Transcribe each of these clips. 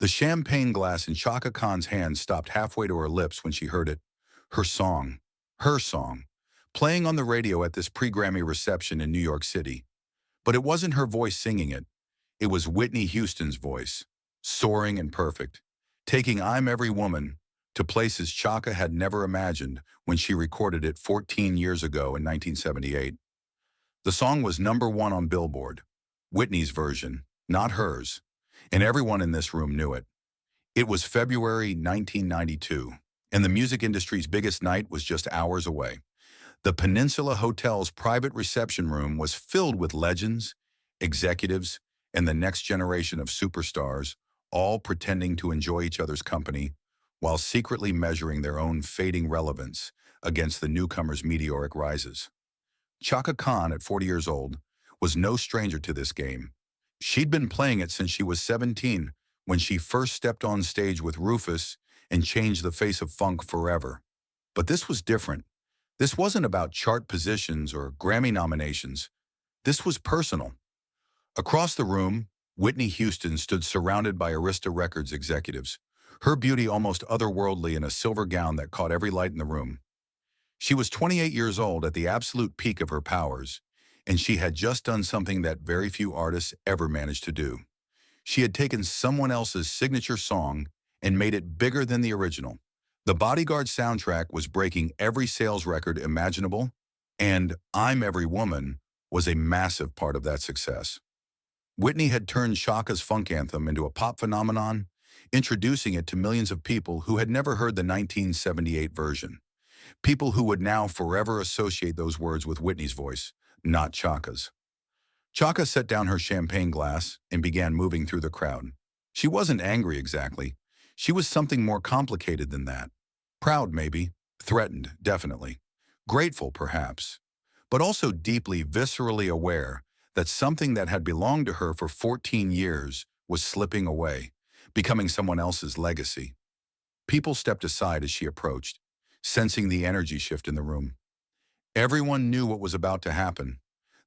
The champagne glass in Chaka Khan's hand stopped halfway to her lips when she heard it. Her her song, playing on the radio at this pre-Grammy reception in New York City. But it wasn't her voice singing it. It was Whitney Houston's voice, soaring and perfect, taking I'm Every Woman to places Chaka had never imagined when she recorded it 14 years ago in 1978. The song was #1 on Billboard, Whitney's version, not hers, and everyone in this room knew it. It was February 1992, and the music industry's biggest night was just hours away. The Peninsula Hotel's private reception room was filled with legends, executives, and the next generation of superstars, all pretending to enjoy each other's company while secretly measuring their own fading relevance against the newcomer's meteoric rises. Chaka Khan, at 40 years old, was no stranger to this game. She'd been playing it since she was 17, when she first stepped on stage with Rufus and changed the face of funk forever. But this was different. This wasn't about chart positions or Grammy nominations. This was personal. Across the room, Whitney Houston stood surrounded by Arista Records executives, her beauty almost otherworldly in a silver gown that caught every light in the room. She was 28 years old at the absolute peak of her powers, and she had just done something that very few artists ever managed to do. She had taken someone else's signature song and made it bigger than the original. The Bodyguard soundtrack was breaking every sales record imaginable, and I'm Every Woman was a massive part of that success. Whitney had turned Chaka's funk anthem into a pop phenomenon, introducing it to millions of people who had never heard the 1978 version. People who would now forever associate those words with Whitney's voice, not Chaka's. Chaka set down her champagne glass and began moving through the crowd. She wasn't angry exactly. She was something more complicated than that. Proud, maybe. Threatened, definitely. Grateful, perhaps. But also deeply, viscerally aware that something that had belonged to her for 14 years was slipping away, becoming someone else's legacy. People stepped aside as she approached, sensing the energy shift in the room. Everyone knew what was about to happen.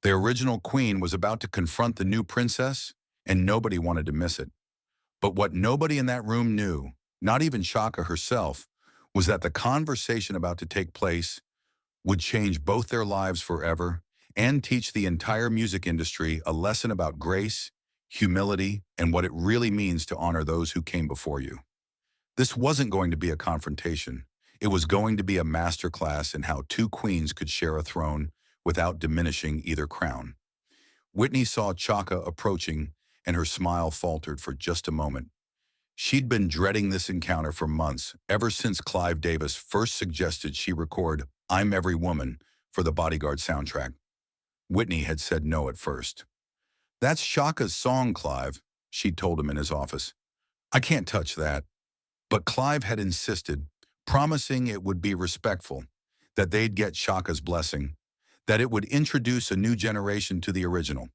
The original queen was about to confront the new princess, and nobody wanted to miss it. But what nobody in that room knew, not even Chaka herself, was that the conversation about to take place would change both their lives forever and teach the entire music industry a lesson about grace, humility, and what it really means to honor those who came before you. This wasn't going to be a confrontation. It was going to be a masterclass in how two queens could share a throne without diminishing either crown. Whitney saw Chaka approaching, and her smile faltered for just a moment. She'd been dreading this encounter for months, ever since Clive Davis first suggested she record I'm Every Woman for the Bodyguard soundtrack. Whitney had said no at first. That's Chaka's song, Clive, she'd told him in his office. I can't touch that. But Clive had insisted, promising it would be respectful, that they'd get Chaka's blessing, that it would introduce a new generation to the original.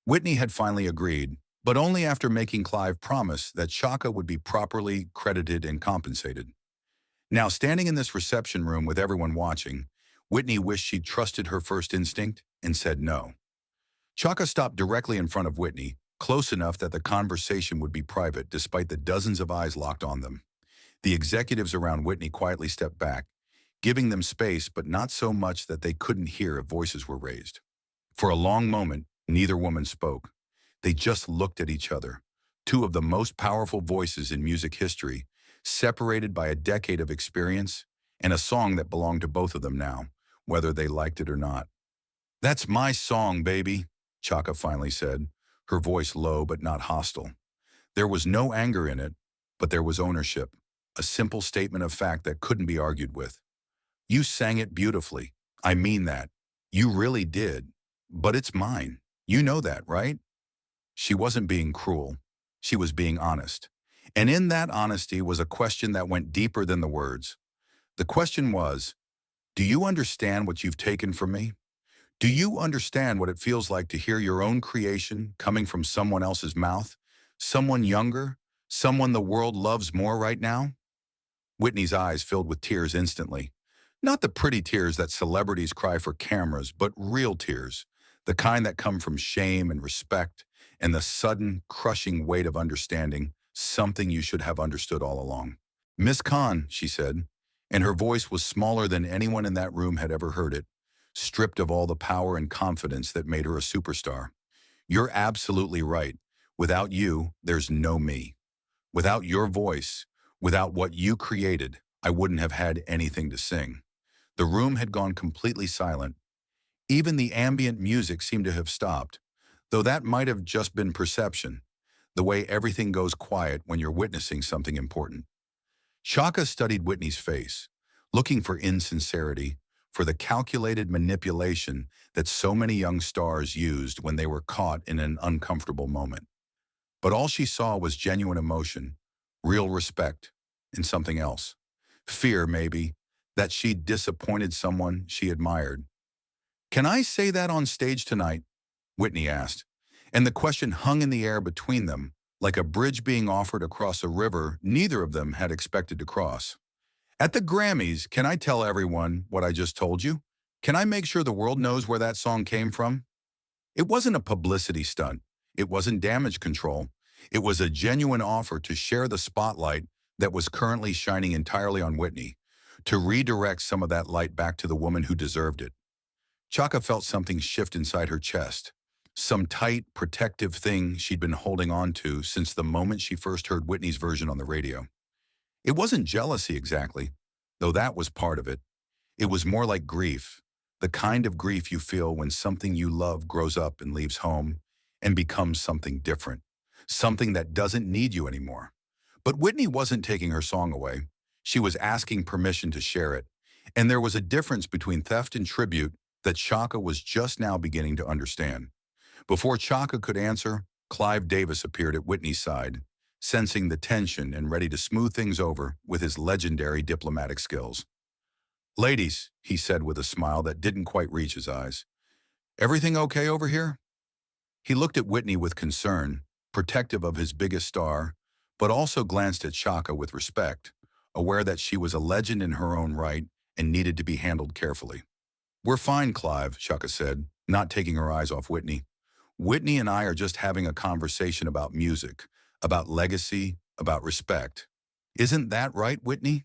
Whitney had finally agreed, but only after making Clive promise that Chaka would be properly credited and compensated. Now, standing in this reception room with everyone watching, Whitney wished she'd trusted her first instinct and said no. Chaka stopped directly in front of Whitney, close enough that the conversation would be private despite the dozens of eyes locked on them. The executives around Whitney quietly stepped back, giving them space but not so much that they couldn't hear if voices were raised. For a long moment, neither woman spoke. They just looked at each other, two of the most powerful voices in music history, separated by a decade of experience and a song that belonged to both of them now, whether they liked it or not. That's my song, baby, Chaka finally said, her voice low but not hostile. There was no anger in it, but there was ownership, a simple statement of fact that couldn't be argued with. You sang it beautifully. I mean that. You really did. But it's mine. You know that, right? She wasn't being cruel. She was being honest. And in that honesty was a question that went deeper than the words. The question was, do you understand what you've taken from me? Do you understand what it feels like to hear your own creation coming from someone else's mouth? Someone younger? Someone the world loves more right now? Whitney's eyes filled with tears instantly. Not the pretty tears that celebrities cry for cameras, but real tears, the kind that come from shame and respect and the sudden, crushing weight of understanding something you should have understood all along. Miss Khan, she said, and her voice was smaller than anyone in that room had ever heard it, stripped of all the power and confidence that made her a superstar. You're absolutely right. Without you, there's no me. Without your voice, without what you created, I wouldn't have had anything to sing. The room had gone completely silent. Even the ambient music seemed to have stopped, though that might have just been perception, the way everything goes quiet when you're witnessing something important. Chaka studied Whitney's face, looking for insincerity, for the calculated manipulation that so many young stars used when they were caught in an uncomfortable moment. But all she saw was genuine emotion, real respect, and something else. Fear, maybe, that she'd disappointed someone she admired. "Can I say that on stage tonight?" Whitney asked, and the question hung in the air between them, like a bridge being offered across a river neither of them had expected to cross. "At the Grammys, can I tell everyone what I just told you? Can I make sure the world knows where that song came from?" It wasn't a publicity stunt. It wasn't damage control. It was a genuine offer to share the spotlight that was currently shining entirely on Whitney, to redirect some of that light back to the woman who deserved it. Chaka felt something shift inside her chest, some tight, protective thing she'd been holding on to since the moment she first heard Whitney's version on the radio. It wasn't jealousy exactly, though that was part of it. It was more like grief, the kind of grief you feel when something you love grows up and leaves home and becomes something different, something that doesn't need you anymore. But Whitney wasn't taking her song away. She was asking permission to share it, and there was a difference between theft and tribute that Chaka was just now beginning to understand. Before Chaka could answer, Clive Davis appeared at Whitney's side, sensing the tension and ready to smooth things over with his legendary diplomatic skills. "Ladies," he said with a smile that didn't quite reach his eyes, "everything okay over here?" He looked at Whitney with concern, protective of his biggest star, but also glanced at Chaka with respect, aware that she was a legend in her own right and needed to be handled carefully. "We're fine, Clive," Chaka said, not taking her eyes off Whitney. "Whitney and I are just having a conversation about music, about legacy, about respect. Isn't that right, Whitney?"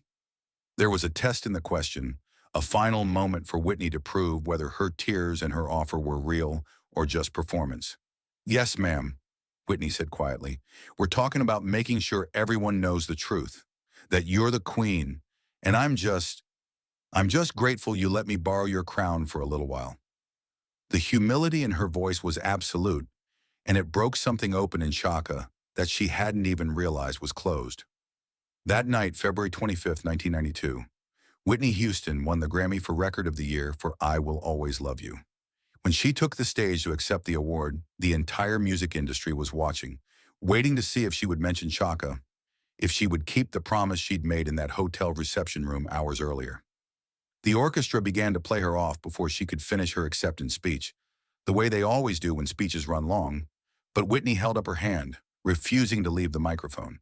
There was a test in the question, a final moment for Whitney to prove whether her tears and her offer were real or just performance. "Yes, ma'am," Whitney said quietly. "We're talking about making sure everyone knows the truth, that you're the queen, and I'm just grateful you let me borrow your crown for a little while." The humility in her voice was absolute, and it broke something open in Chaka that she hadn't even realized was closed. That night, February 25th, 1992, Whitney Houston won the Grammy for Record of the Year for "I Will Always Love You." When she took the stage to accept the award, the entire music industry was watching, waiting to see if she would mention Chaka, if she would keep the promise she'd made in that hotel reception room hours earlier. The orchestra began to play her off before she could finish her acceptance speech, the way they always do when speeches run long, but Whitney held up her hand, refusing to leave the microphone.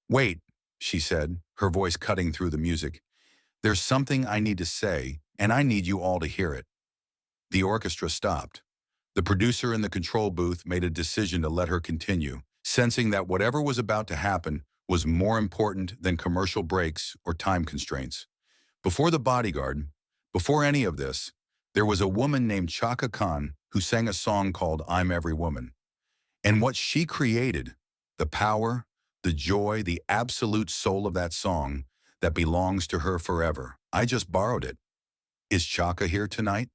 "Wait," she said, her voice cutting through the music. "There's something I need to say, and I need you all to hear it." The orchestra stopped. The producer in the control booth made a decision to let her continue, sensing that whatever was about to happen was more important than commercial breaks or time constraints. Before the bodyguard, before any of this, there was a woman named Chaka Khan who sang a song called "I'm Every Woman." And what she created, the power, the joy, the absolute soul of that song that belongs to her forever. I just borrowed it. Is Chaka here tonight?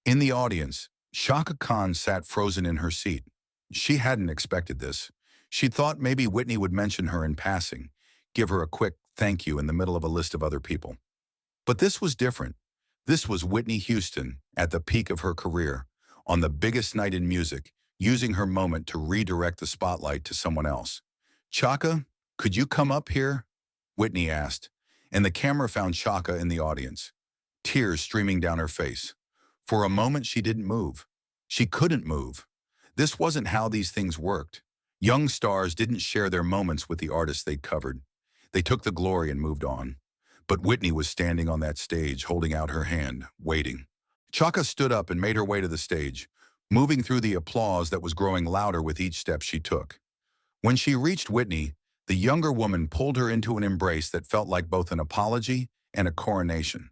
In the audience, Chaka Khan sat frozen in her seat. She hadn't expected this. She thought maybe Whitney would mention her in passing, give her a quick thank you in the middle of a list of other people. But this was different. This was Whitney Houston at the peak of her career, on the biggest night in music, using her moment to redirect the spotlight to someone else. "Chaka, could you come up here?" Whitney asked, and the camera found Chaka in the audience, tears streaming down her face. For a moment, she didn't move. She couldn't move. This wasn't how these things worked. Young stars didn't share their moments with the artists they'd covered. They took the glory and moved on. But Whitney was standing on that stage, holding out her hand, waiting. Chaka stood up and made her way to the stage, moving through the applause that was growing louder with each step she took. When she reached Whitney, The younger woman pulled her into an embrace that felt like both an apology and a coronation.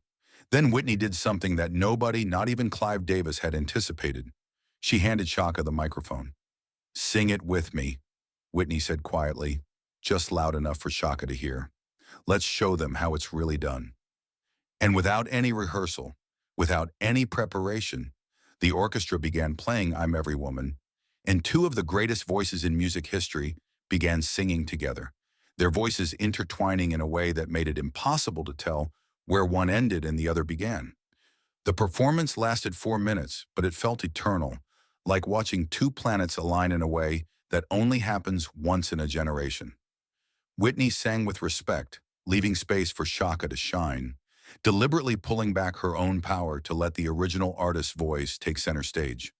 Then Whitney did something that nobody, not even Clive Davis, had anticipated. She handed Chaka the microphone. "Sing it with me," Whitney said quietly, just loud enough for Chaka to hear. "Let's show them how it's really done." And without any rehearsal, without any preparation, the orchestra began playing "I'm Every Woman," and two of the greatest voices in music history began singing together, their voices intertwining in a way that made it impossible to tell where one ended and the other began. The performance lasted 4 minutes, but it felt eternal, like watching two planets align in a way that only happens once in a generation. Whitney sang with respect, leaving space for Chaka to shine, deliberately pulling back her own power to let the original artist's voice take center stage.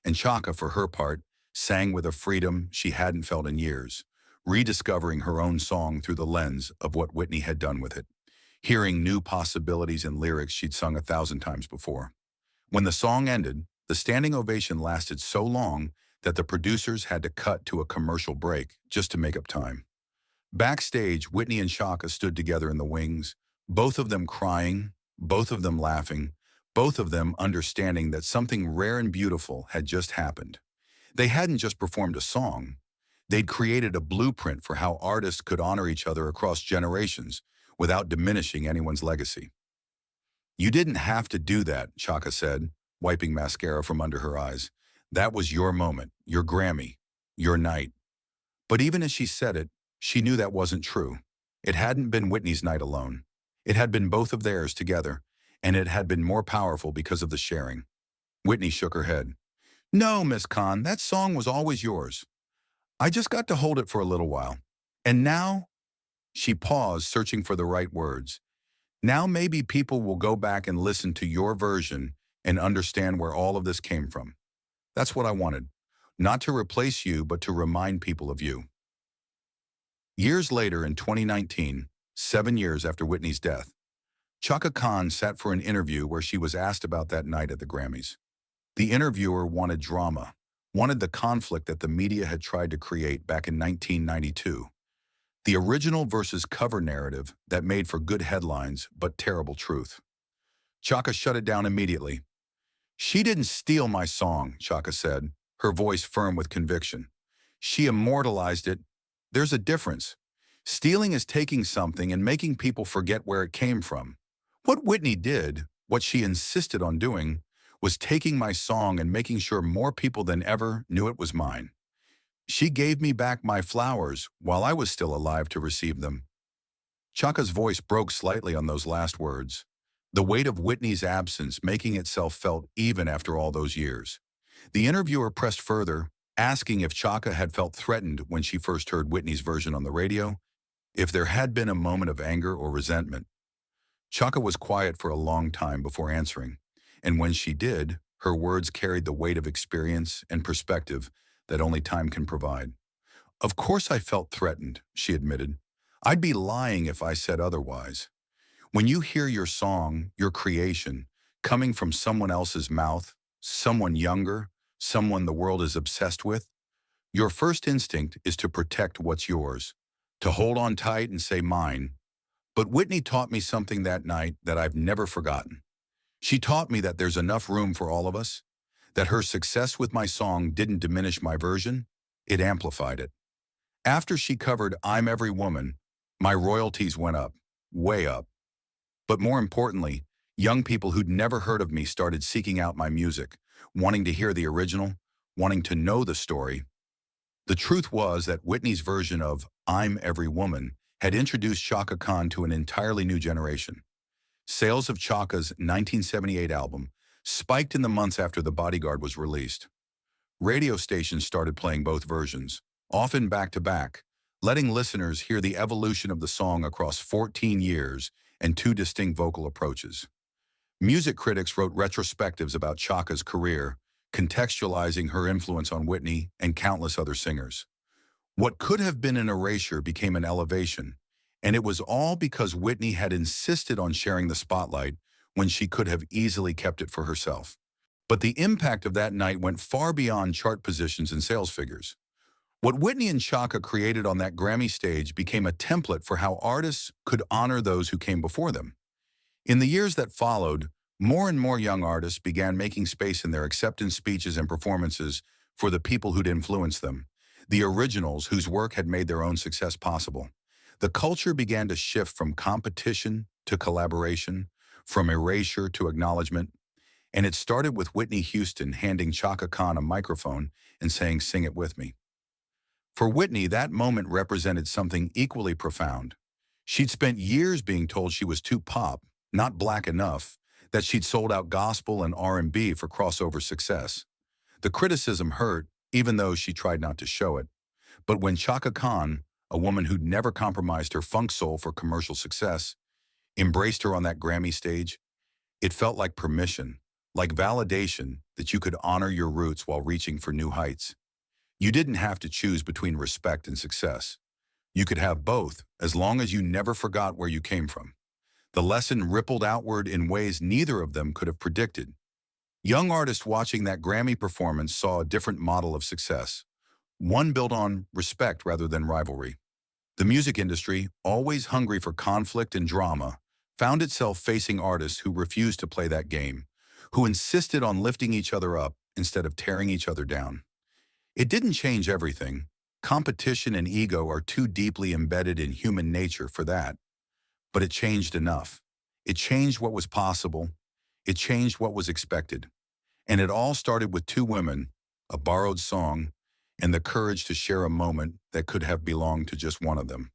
And Chaka, for her part, sang with a freedom she hadn't felt in years, rediscovering her own song through the lens of what Whitney had done with it, hearing new possibilities in lyrics she'd sung 1,000 times before. When the song ended, the standing ovation lasted so long that the producers had to cut to a commercial break just to make up time. Backstage, Whitney and Chaka stood together in the wings, both of them crying, both of them laughing, both of them understanding that something rare and beautiful had just happened. They hadn't just performed a song. They'd created a blueprint for how artists could honor each other across generations without diminishing anyone's legacy. "You didn't have to do that," Chaka said, wiping mascara from under her eyes. "That was your moment, your Grammy, your night." But even as she said it, she knew that wasn't true. It hadn't been Whitney's night alone. It had been both of theirs together, and it had been more powerful because of the sharing. Whitney shook her head. "No, Miss Khan, that song was always yours. I just got to hold it for a little while. And now," she paused, searching for the right words, "now maybe people will go back and listen to your version and understand where all of this came from. That's what I wanted. Not to replace you, but to remind people of you." Years later, in 2019, 7 years after Whitney's death, Chaka Khan sat for an interview where she was asked about that night at the Grammys. The interviewer wanted drama, wanted the conflict that the media had tried to create back in 1992. The original versus cover narrative that made for good headlines but terrible truth. Chaka shut it down immediately. "She didn't steal my song," Chaka said, her voice firm with conviction. "She immortalized it. There's a difference. Stealing is taking something and making people forget where it came from. What Whitney did, what she insisted on doing, was taking my song and making sure more people than ever knew it was mine. She gave me back my flowers while I was still alive to receive them." Chaka's voice broke slightly on those last words, the weight of Whitney's absence making itself felt even after all those years. The interviewer pressed further, asking if Chaka had felt threatened when she first heard Whitney's version on the radio, if there had been a moment of anger or resentment. Chaka was quiet for a long time before answering, and when she did, her words carried the weight of experience and perspective that only time can provide. "Of course I felt threatened," she admitted. "I'd be lying if I said otherwise. When you hear your song, your creation, coming from someone else's mouth, someone younger, someone the world is obsessed with, your first instinct is to protect what's yours, to hold on tight and say mine. But Whitney taught me something that night that I've never forgotten. She taught me that there's enough room for all of us, that her success with my song didn't diminish my version, it amplified it. After she covered I'm Every Woman, my royalties went up, way up. But more importantly, young people who'd never heard of me started seeking out my music, wanting to hear the original, wanting to know the story. The truth was that Whitney's version of I'm Every Woman had introduced Chaka Khan to an entirely new generation. Sales of Chaka's 1978 album spiked in the months after The Bodyguard was released. Radio stations started playing both versions, often back-to-back, letting listeners hear the evolution of the song across 14 years and two distinct vocal approaches. Music critics wrote retrospectives about Chaka's career, contextualizing her influence on Whitney and countless other singers. What could have been an erasure became an elevation, and it was all because Whitney had insisted on sharing the spotlight when she could have easily kept it for herself. But the impact of that night went far beyond chart positions and sales figures. What Whitney and Chaka created on that Grammy stage became a template for how artists could honor those who came before them. In the years that followed, more and more young artists began making space in their acceptance speeches and performances for the people who'd influenced them, the originals whose work had made their own success possible. The culture began to shift from competition to collaboration, from erasure to acknowledgement, and it started with Whitney Houston handing Chaka Khan a microphone and saying, "Sing it with me." For Whitney, that moment represented something equally profound. She'd spent years being told she was too pop, not black enough, that she'd sold out gospel and R&B for crossover success. The criticism hurt, even though she tried not to show it. But when Chaka Khan, a woman who'd never compromised her funk soul for commercial success, embraced her on that Grammy stage, it felt like permission, like validation that you could honor your roots while reaching for new heights. You didn't have to choose between respect and success. You could have both, as long as you never forgot where you came from. The lesson rippled outward in ways neither of them could have predicted. Young artists watching that Grammy performance saw a different model of success, one built on respect rather than rivalry. The music industry, always hungry for conflict and drama, found itself facing artists who refused to play that game, who insisted on lifting each other up instead of tearing each other down. It didn't change everything. Competition and ego are too deeply embedded in human nature for that. But it changed enough. It changed what was possible. It changed what was expected. And it all started with two women, a borrowed song, and the courage to share a moment that could have belonged to just one of them.